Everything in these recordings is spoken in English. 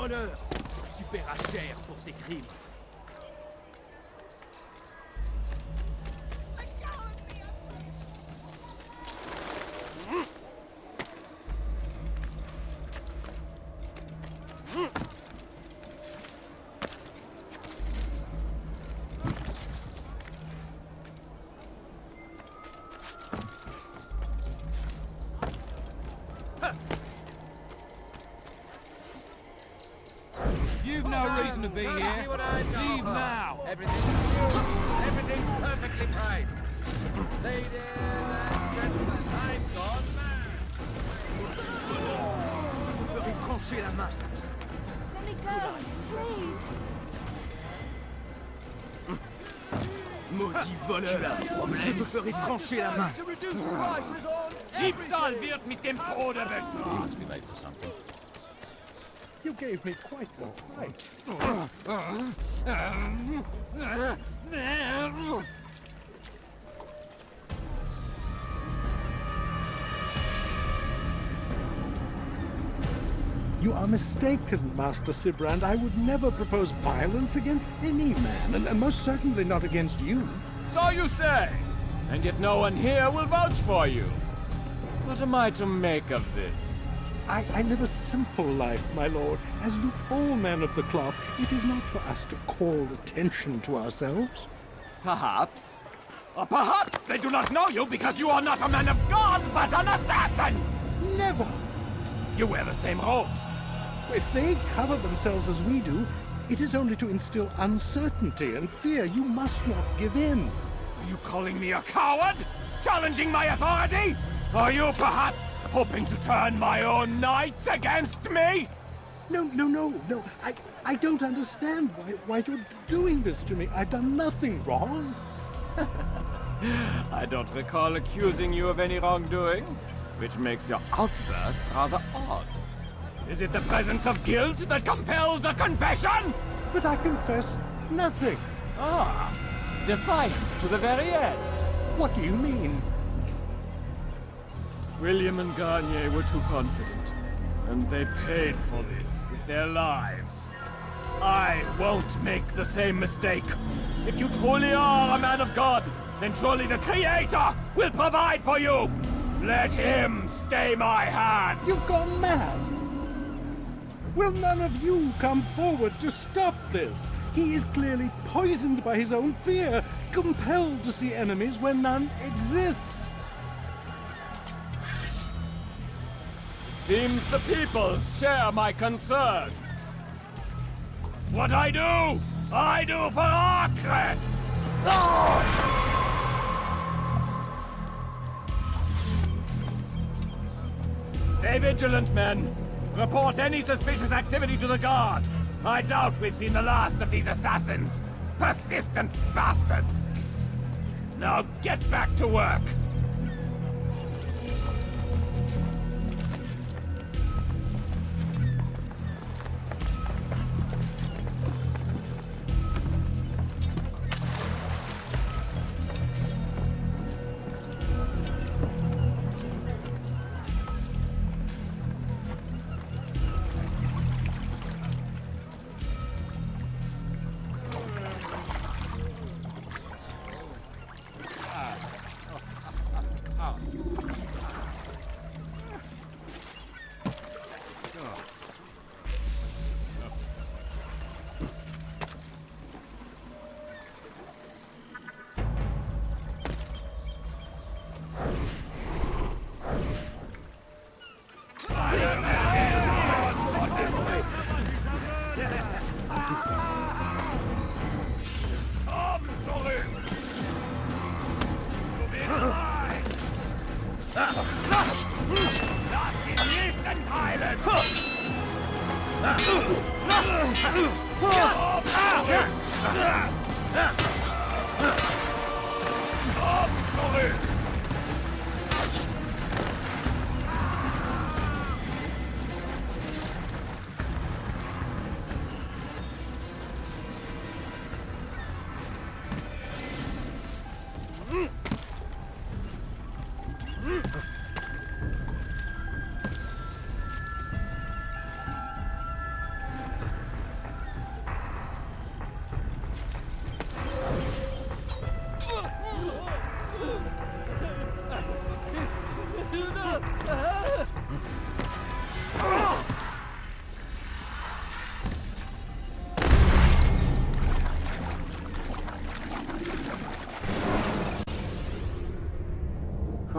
voleur! Tu paieras cher pour tes crimes. You've no reason to be here. Leave now. Everything's perfectly priced. Ladies and gentlemen, I'm gone mad. Je me ferai trancher la main. Let me go, please. Maudit voleur! Je me ferai trancher la main. Diebstahl wird mit dem Tode bestraft. You gave me quite the fright. You are mistaken, Master Sibrand. I would never propose violence against any man, and most certainly not against you. So you say, and yet no one here will vouch for you. What am I to make of this? I live a simple life, my lord. As do all men of the cloth, it is not for us to call attention to ourselves. Perhaps. Or perhaps they do not know you because you are not a man of God, but an assassin! Never! You wear the same robes. If they cover themselves as we do, it is only to instill uncertainty and fear. You must not give in. Are you calling me a coward? Challenging my authority? Are you perhaps hoping to turn my own knights against me? No. I don't understand why you're doing this to me. I've done nothing wrong. I don't recall accusing you of any wrongdoing, which makes your outburst rather odd. Is it the presence of guilt that compels a confession? But I confess nothing. Ah, defiant to the very end. What do you mean? William and Garnier were too confident, and they paid for this with their lives. I won't make the same mistake. If you truly are a man of God, then surely the Creator will provide for you! Let him stay my hand! You've gone mad! Will none of you come forward to stop this? He is clearly poisoned by his own fear, compelled to see enemies where none exist. Seems the people share my concern. What I do for Acre! Stay vigilant, men. Report any suspicious activity to the guard. I doubt we've seen the last of these assassins. Persistent bastards. Now get back to work.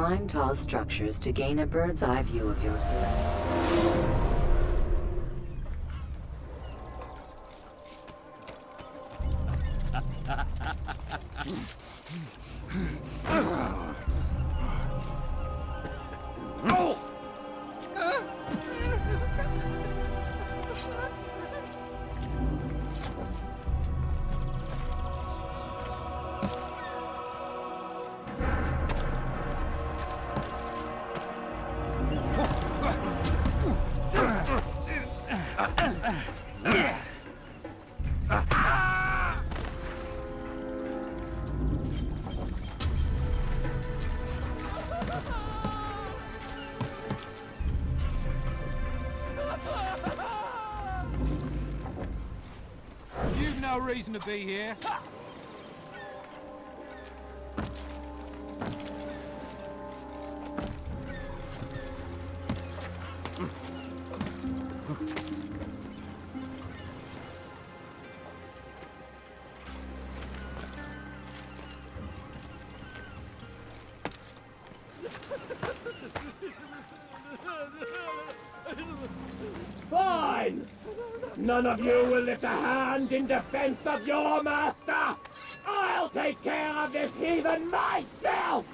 climb tall structures to gain a bird's eye view of your surroundings. You've no reason to be here. Fine! None of you will lift a hand in defense of your master! I'll take care of this heathen myself!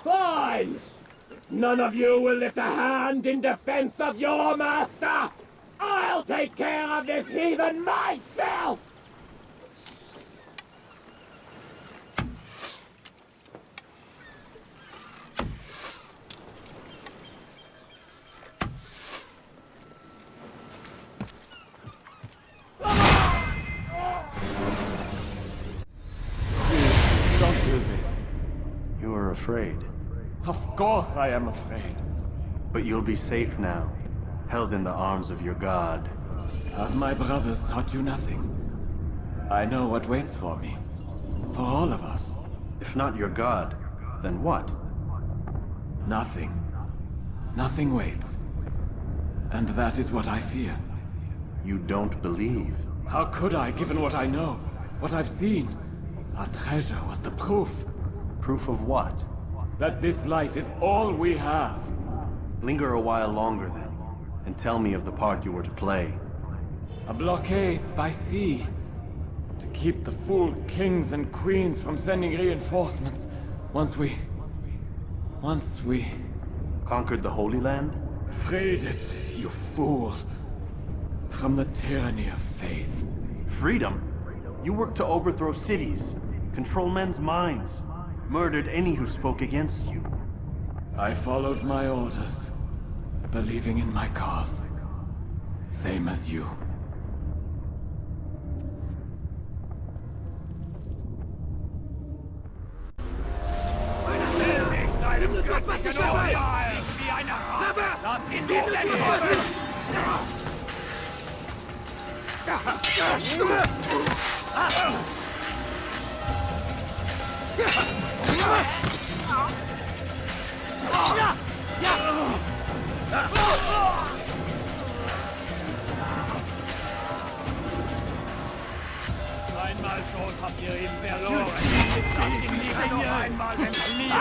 Fine! If none of you will lift a hand in defense of your master, I'll take care of this heathen myself! Don't do this. You are afraid. Of course I am afraid. But you'll be safe now, held in the arms of your god. Have my brothers taught you nothing? I know what waits for me. For all of us. If not your god, then what? Nothing. Nothing waits. And that is what I fear. You don't believe. How could I, given what I know? What I've seen? Our treasure was the proof. Proof of what? That this life is all we have. Linger a while longer then, and tell me of the part you were to play. A blockade by sea. To keep the fool kings and queens from sending reinforcements. Once we... Conquered the Holy Land? freed it, you fool. From the tyranny of faith. Freedom? You worked to overthrow cities, control men's minds, murdered any who spoke against you. I followed my orders, believing in my cause. Same as you. Einmal schon habt ihr ihn verloren. Lasst ihn nicht noch einmal entfliehen.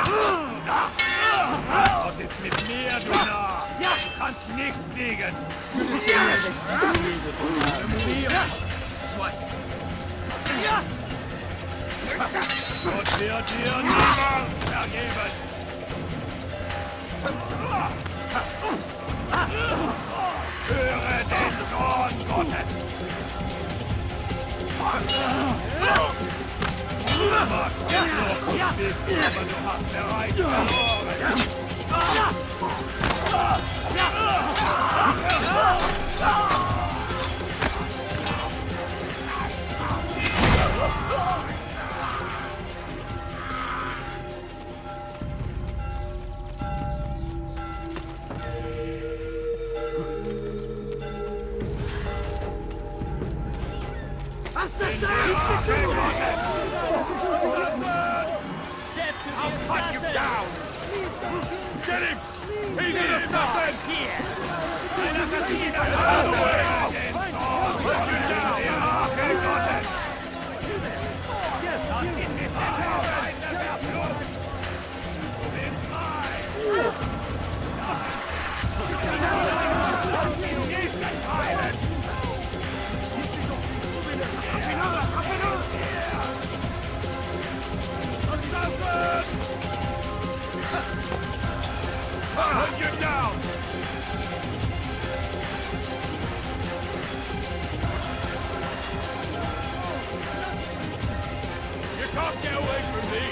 Was ist mit mir, du Narr? Du kannst nicht fliegen. Gott wird dir niemals vergeben. Höre den Sohn Gottes. hast bereits verloren. I'll cut you down! Get him! He did nothing! Here! Out of the way! Put you down! Okay, got it! Put you down! You can't get away from me!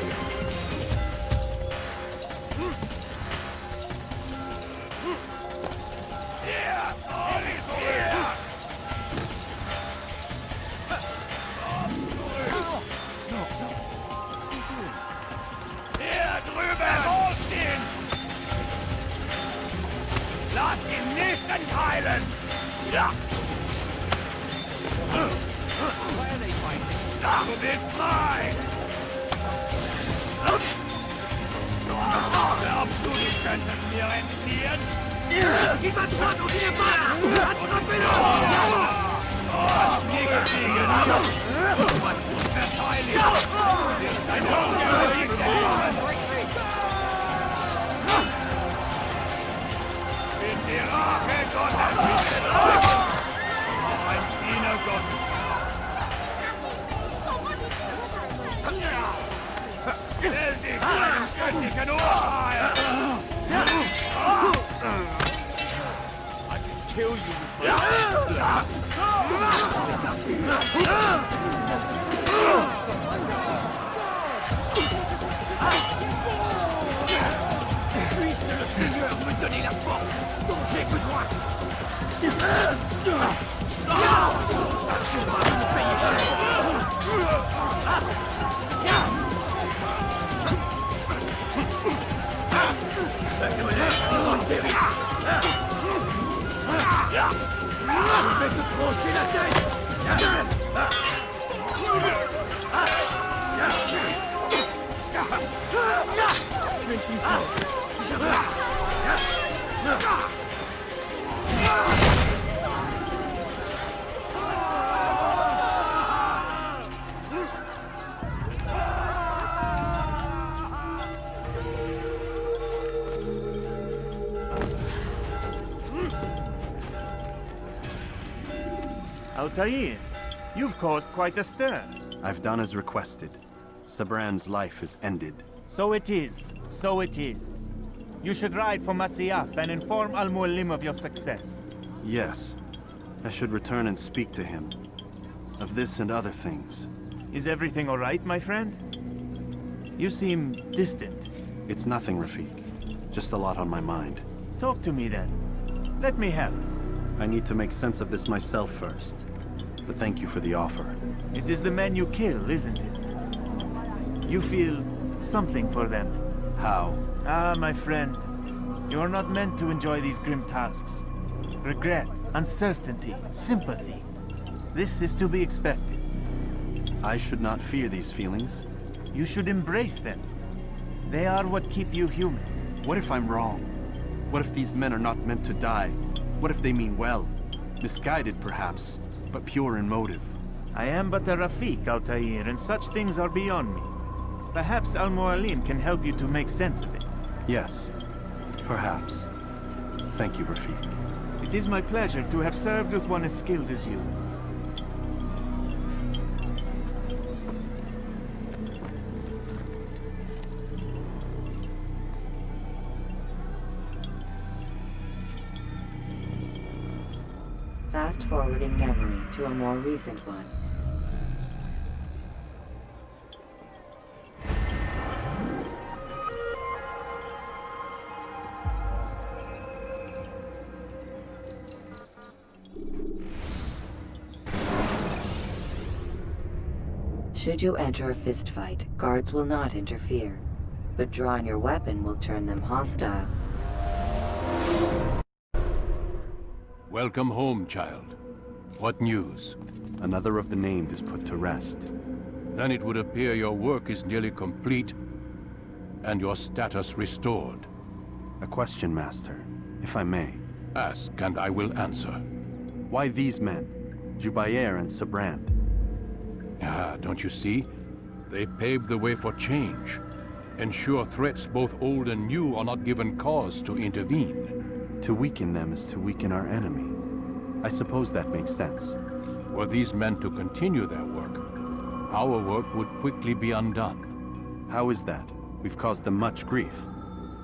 Yeah! Oh, he's here! Hier drüben! Ausstehen! Lass ihn nicht entheilen! Ja! Du bist frei! Glaubst du, die könnten mir entfliehen? Gib mal Draht und wieder Feuer! Attrapelo! Fliegen! Verteidigung! Ist ein Ungeheuer! In die Rache Gottes! Ein Diener Gottes! Stell dich seinem göttlichen Urteil! I can kill you with Puisse le Seigneur me donner la force dont j'ai besoin! Tu vas me payer cher! La colère est terrible! Je vais te trancher la tête! Altair, you've caused quite a stir. I've done as requested. Sabran's life is ended. So it is. So it is. You should ride for Masyaf and inform Al-Mualim of your success. Yes. I should return and speak to him. Of this and other things. Is everything all right, my friend? You seem distant. It's nothing, Rafik. Just a lot on my mind. Talk to me then. Let me help. I need to make sense of this myself first. But thank you for the offer. It is the men you kill, isn't it? You feel something for them. How? Ah, my friend. You are not meant to enjoy these grim tasks. Regret, uncertainty, sympathy. This is to be expected. I should not fear these feelings. You should embrace them. They are what keep you human. What if I'm wrong? What if these men are not meant to die? What if they mean well? Misguided, perhaps, but pure in motive. I am but a Rafik, Altair, and such things are beyond me. Perhaps Al-Mualim can help you to make sense of it. Yes, perhaps. Thank you, Rafik. It is my pleasure to have served with one as skilled as you. Fast-forwarding memory to a more recent one. Should you enter a fistfight, guards will not interfere, but drawing your weapon will turn them hostile. Welcome home, child. What news? Another of the named is put to rest. Then it would appear your work is nearly complete, and your status restored. A question, Master, if I may. Ask, and I will answer. Why these men? Jubayer and Sabrand? Ah, don't you see? They paved the way for change. Ensure threats both old and new are not given cause to intervene. To weaken them is to weaken our enemy. I suppose that makes sense. Were these men to continue their work, our work would quickly be undone. How is that? We've caused them much grief.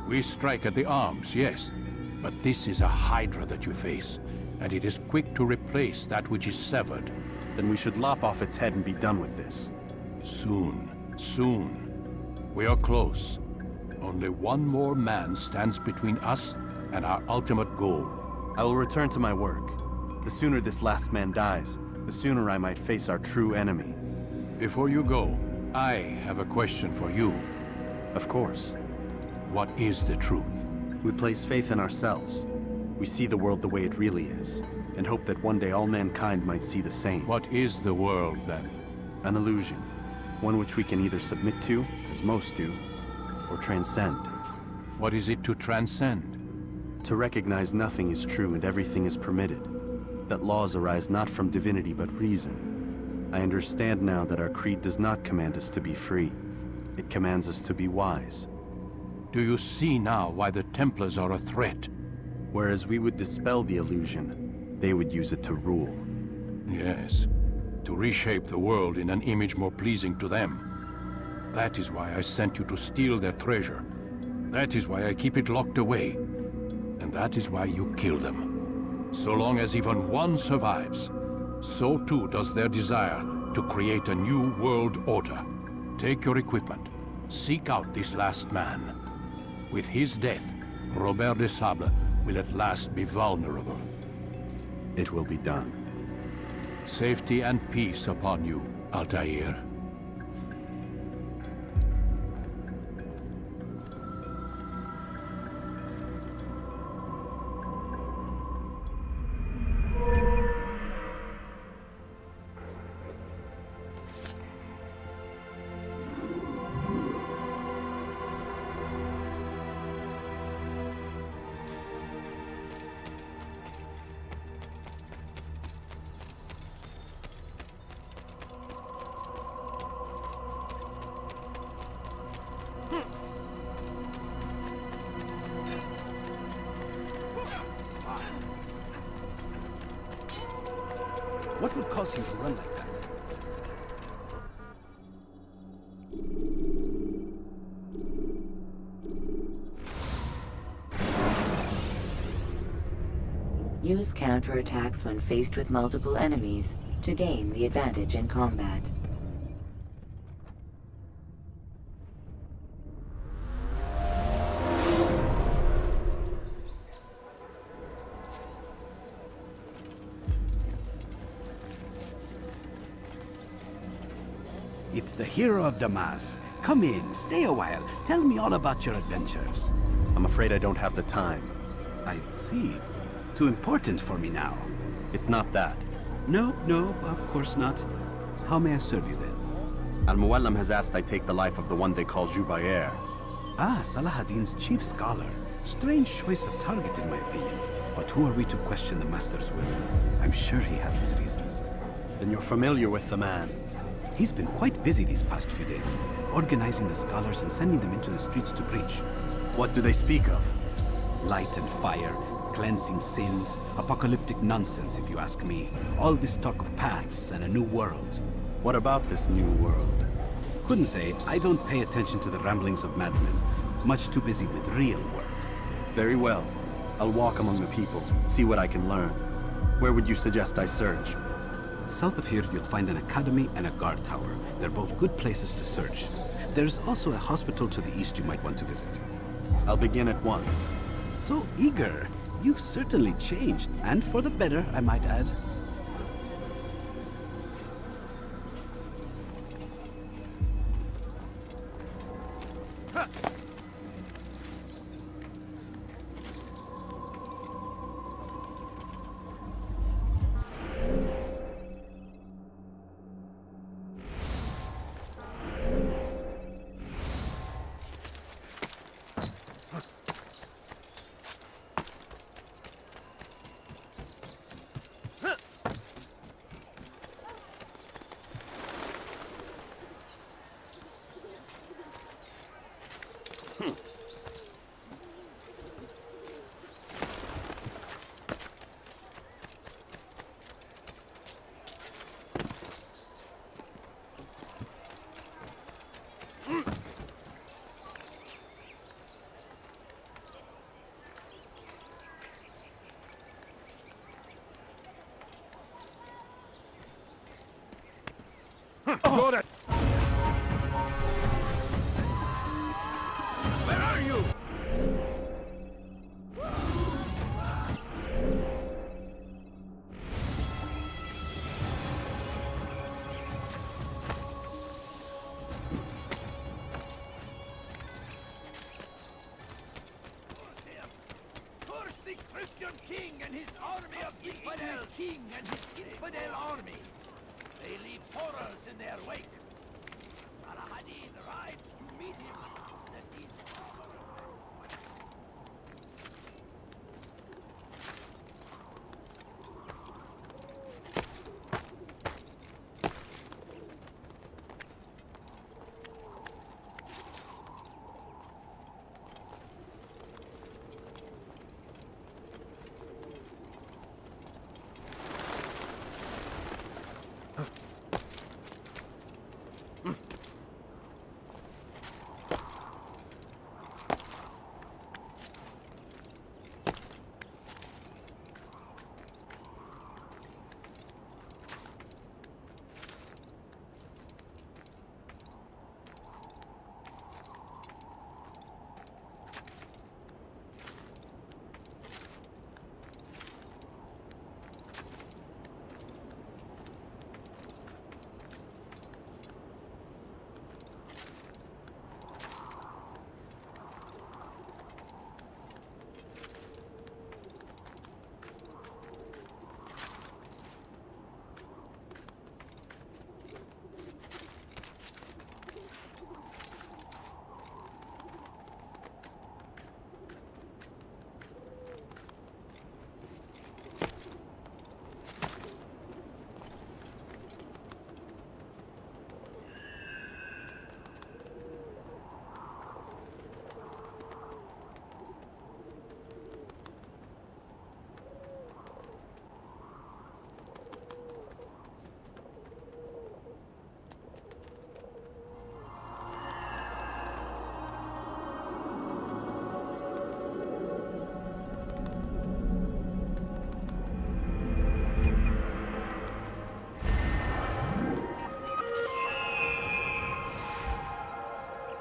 We strike at the arms, yes. But this is a hydra that you face, and it is quick to replace that which is severed. Then we should lop off its head and be done with this. Soon, soon. We are close. Only one more man stands between us and our ultimate goal. I will return to my work. The sooner this last man dies, the sooner I might face our true enemy. Before you go, I have a question for you. Of course. What is the truth? We place faith in ourselves. We see the world the way it really is, and hope that one day all mankind might see the same. What is the world, then? An illusion. One which we can either submit to, as most do, or transcend. What is it to transcend? To recognize nothing is true and everything is permitted. That laws arise not from divinity but reason. I understand now that our creed does not command us to be free. It commands us to be wise. Do you see now why the Templars are a threat? Whereas we would dispel the illusion, they would use it to rule. Yes, to reshape the world in an image more pleasing to them. That is why I sent you to steal their treasure. That is why I keep it locked away. And that is why you kill them. So long as even one survives, so too does their desire to create a new world order. Take your equipment. Seek out this last man. With his death, Robert de Sable will at last be vulnerable. It will be done. Safety and peace upon you, Altair. What would cause him to run like that? Use counterattacks when faced with multiple enemies to gain the advantage in combat. It's the hero of Damas. Come in, stay a while. Tell me all about your adventures. I'm afraid I don't have the time. I see. Too important for me now. It's not that. No, of course not. How may I serve you then? Al-Muallim has asked I take the life of the one they call Jubayer. Ah, Salahadin's chief scholar. Strange choice of target in my opinion. But who are we to question the Master's will? I'm sure he has his reasons. Then you're familiar with the man. He's been quite busy these past few days, organizing the scholars and sending them into the streets to preach. What do they speak of? Light and fire, cleansing sins, apocalyptic nonsense if you ask me. All this talk of paths and a new world. What about this new world? Couldn't say. I don't pay attention to the ramblings of madmen. Much too busy with real work. Very well. I'll walk among the people, see what I can learn. Where would you suggest I search? South of here, you'll find an academy and a guard tower. They're both good places to search. There's also a hospital to the east you might want to visit. I'll begin at once. So eager. You've certainly changed, and for the better, I might add. Got it! Where are you? Curse the Christian king and his army of infidels! King and his infidel army! They leave horrors in their wake. Salah-ad-Din rides to meet him. That these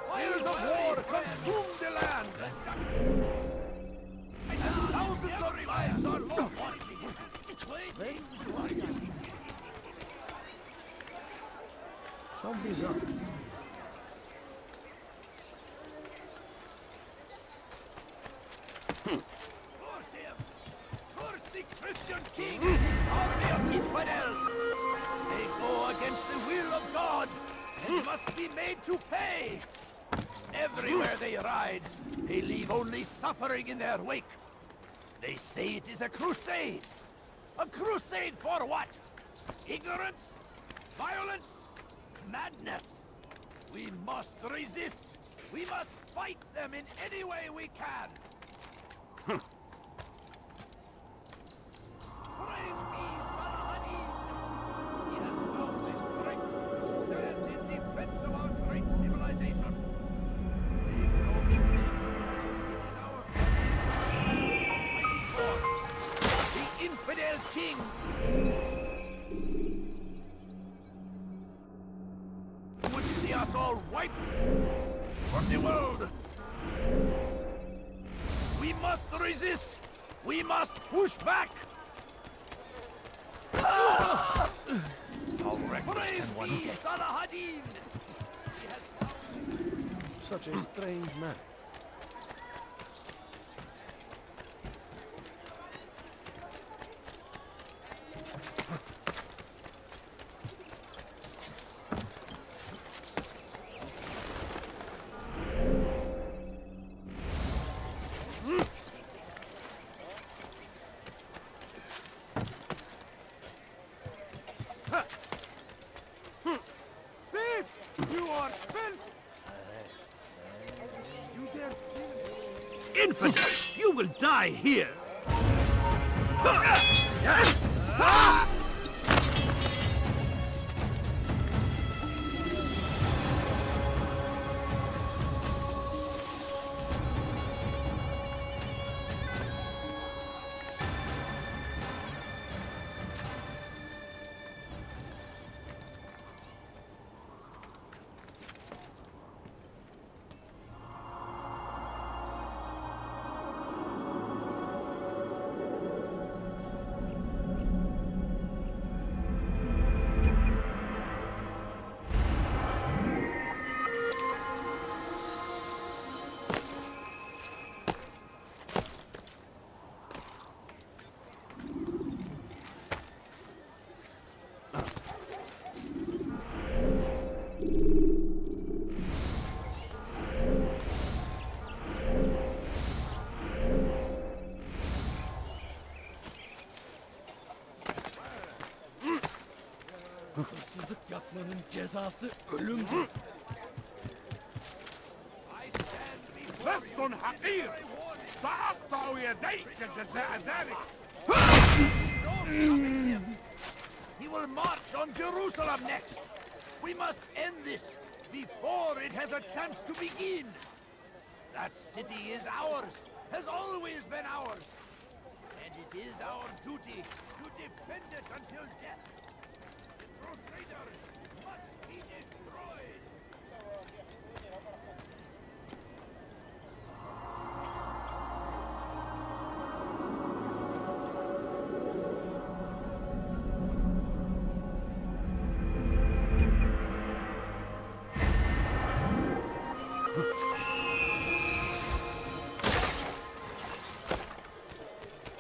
fires of war consume the land! Thousands of lives are lost! How bizarre. Curse him! Curse the Christian king and his army of infidels! They go against the will of God and must be made to pay! Everywhere they ride, they leave only suffering in their wake. They say it is a crusade. A crusade for what? Ignorance? Violence? Madness? We must resist. We must fight them in any way we can. Praise be Salah-ad-Din. He has found the strength to stand in defense of our great civilization. Make no mistake. It is our the infidel king. Would see us all wiped from the world. We must resist. We must push back. How reckless can one get? Salah-ad-Din. He has Such a strange man. You are filth! You dare steal? Infidel! You will die here! Yapmanın cezası ölümdür. لص حقير سأقطع يديك جزاء ذلك. He will march on Jerusalem next. We must end this before it has a chance to begin. That city is ours, has always been ours. And it is our duty to defend it until death. The Crusaders must be destroyed.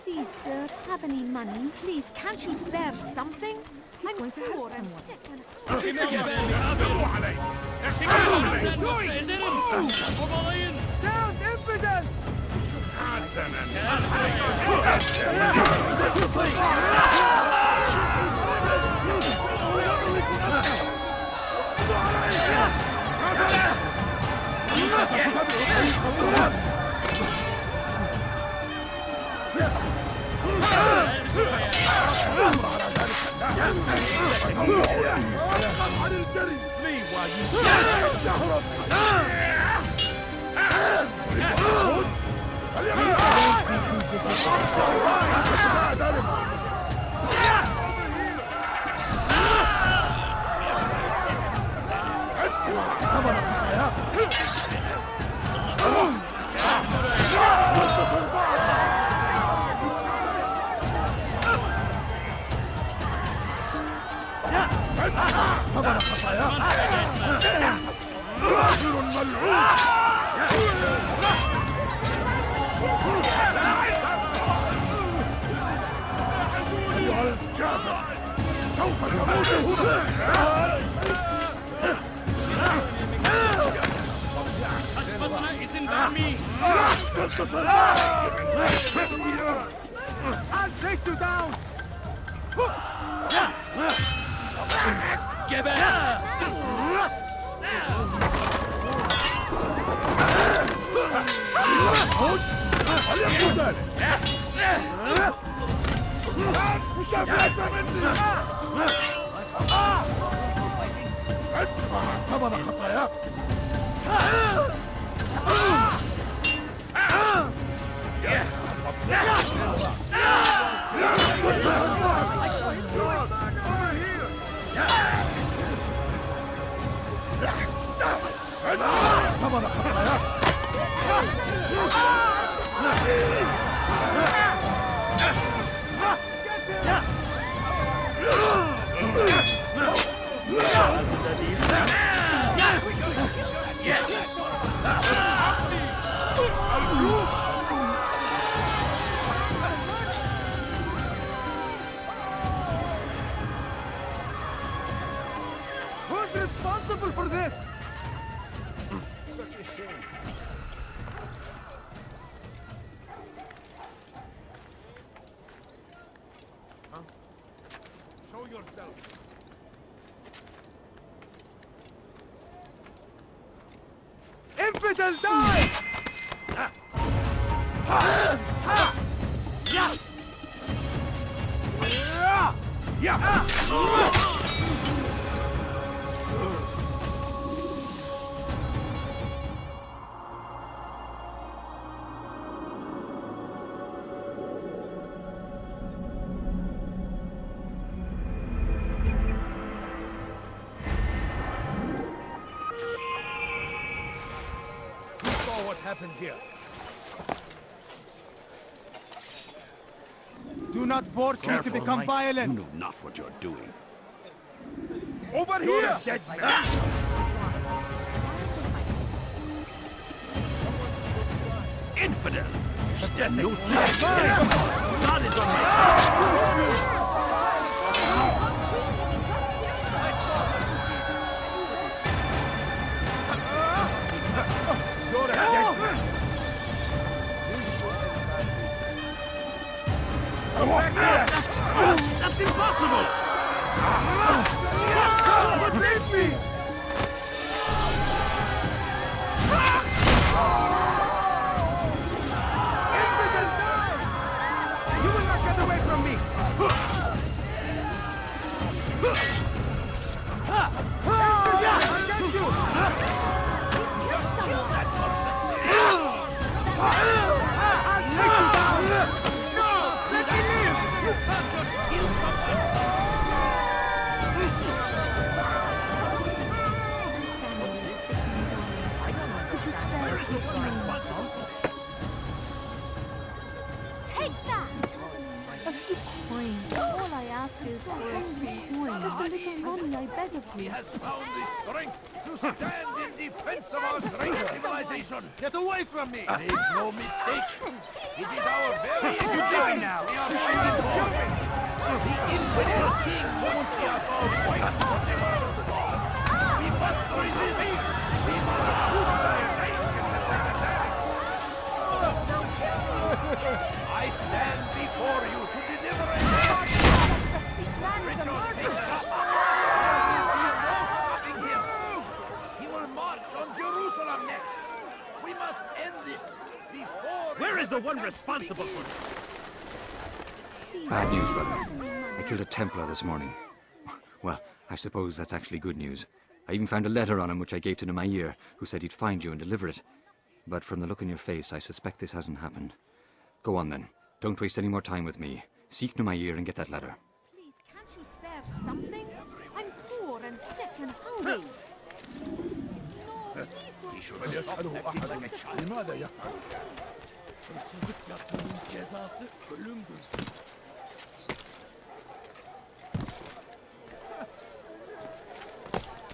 Please, sir, have any money? Please, can't you spare something? I'm going to war and Down, infidel! I'll take you down! Give it! Who's responsible for this? Such a shame. Huh? Show yourself. Infidel, die! You saw what happened here. Do not force me to become violent. You know not what you're doing. Over here! Dead man. Infidel! Stand no chance! God is on my side! You're a dead man. Come back here! That's impossible! so hungry. Just a little money, I beg of He you. has found the strength to stand in defense of our great civilization. Get away from me! Make no mistake. It is our very existence now. We are fighting for. The infidel king wants us all fight for the world. We must resist. We must annihilate I stand before you to deliver a Richard takes up. There will be no stopping him. He will march on Jerusalem next. We must end this before... Where is the one responsible for this? Bad news, brother. I killed a Templar this morning. Well, I suppose that's actually good news. I even found a letter on him which I gave to Nemair, who said he'd find you and deliver it. But from the look in your face, I suspect this hasn't happened. Go on then. Don't waste any more time with me. Seek Nemair and get that letter. Please, can't you spare something? I'm poor and sick and hungry. He should have stopped acting like a child.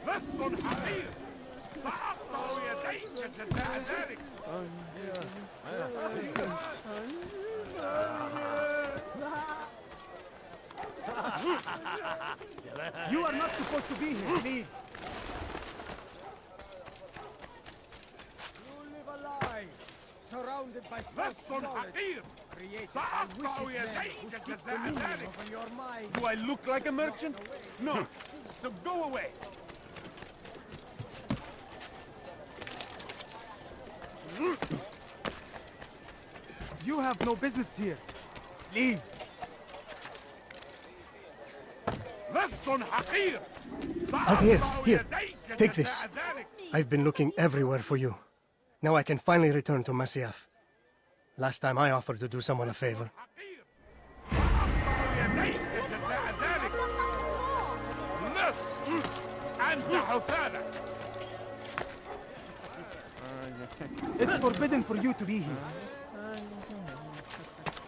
لست حقير سأقطع يديك جزاء ذلك You are not supposed to be here, please. You live a lie, surrounded by false لست knowledge, حقير created by سأقطع wicked men يديك who seek جزاء dominion ذلك over your mind. Do I look like a merchant? No. So go away. You have no business here. Leave. لست حقير Altair, سأقطع here. يديك Take this. جزاء ذلك I've been looking everywhere for you. Now I can finally return to Masyaf. Last time I offered to do someone a favor. يديك جزاء ذلك لص أنت حثالك It's forbidden for you to be here.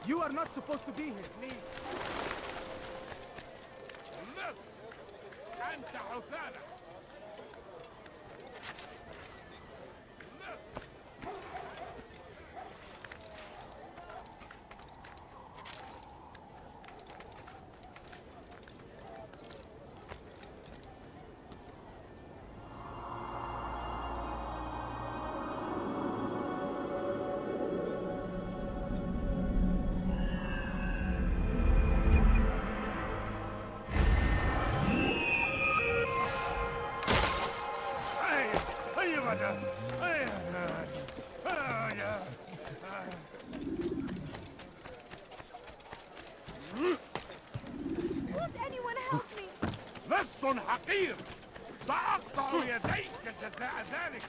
You are not supposed to be here, please. لص أنت حثالك Won't anyone help me? لست حقير سأقطع يديك جزاء ذلك